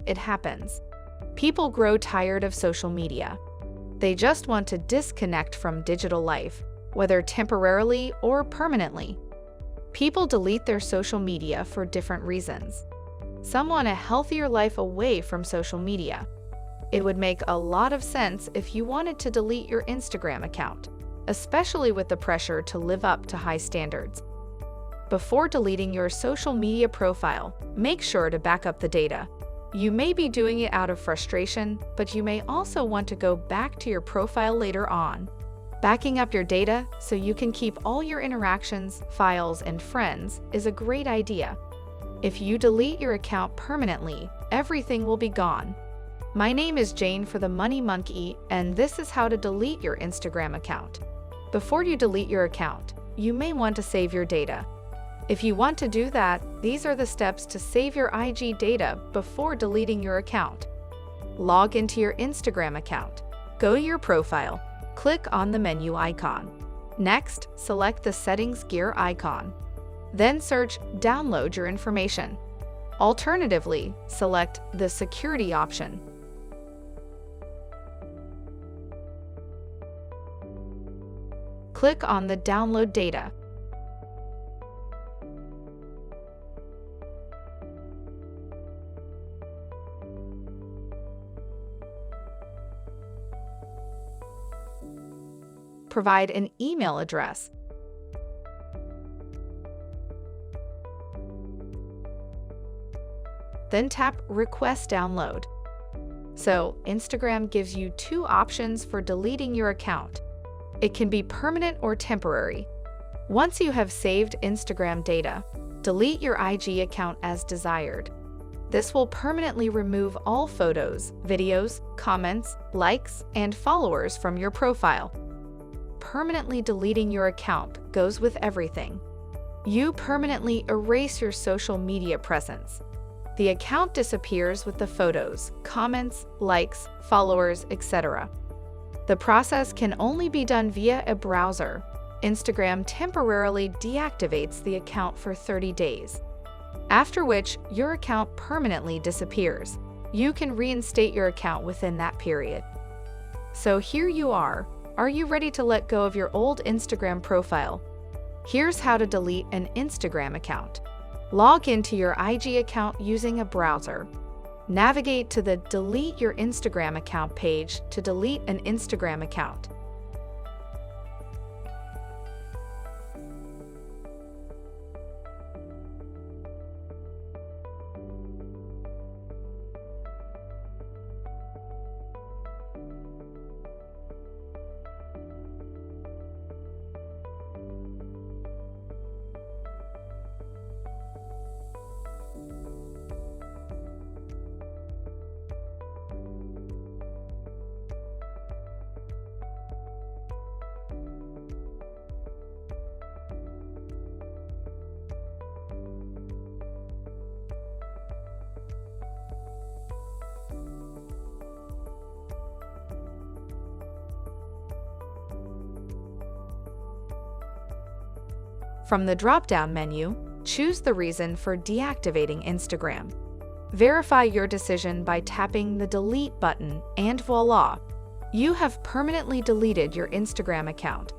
it happens. People grow tired of social media. They just want to disconnect from digital life, whether temporarily or permanently. People delete their social media for different reasons. Some want a healthier life away from social media. It would make a lot of sense if you wanted to delete your Instagram account, especially with the pressure to live up to high standards. Before deleting your social media profile, make sure to back up the data. You may be doing it out of frustration, but you may also want to go back to your profile later on. Backing up your data so you can keep all your interactions, files, and friends is a great idea. If you delete your account permanently, everything will be gone. My name is Jane for the Money Monkey, and this is how to delete your Instagram account. Before you delete your account, you may want to save your data. If you want to do that, these are the steps to save your IG data before deleting your account. Log into your Instagram account. Go to your profile. Click on the menu icon. Next, select the Settings gear icon. Then search Download your information. Alternatively, select the Security option. Click on the Download data. Provide an email address. Then tap Request Download. So, Instagram gives you two options for deleting your account. It can be permanent or temporary. Once you have saved Instagram data, delete your IG account as desired. This will permanently remove all photos, videos, comments, likes, and followers from your profile. Permanently deleting your account goes with everything. You permanently erase your social media presence. The account disappears with the photos, comments, likes, followers, etc. The process can only be done via a browser. Instagram temporarily deactivates the account for 30 days, after which your account permanently disappears. You can reinstate your account within that period. So here you are. Are you ready to let go of your old Instagram profile? Here's how to delete an Instagram account. Log into your IG account using a browser. Navigate to the Delete Your Instagram Account page to delete an Instagram account. From the drop-down menu, choose the reason for deactivating Instagram. Verify your decision by tapping the Delete button, and voila! You have permanently deleted your Instagram account.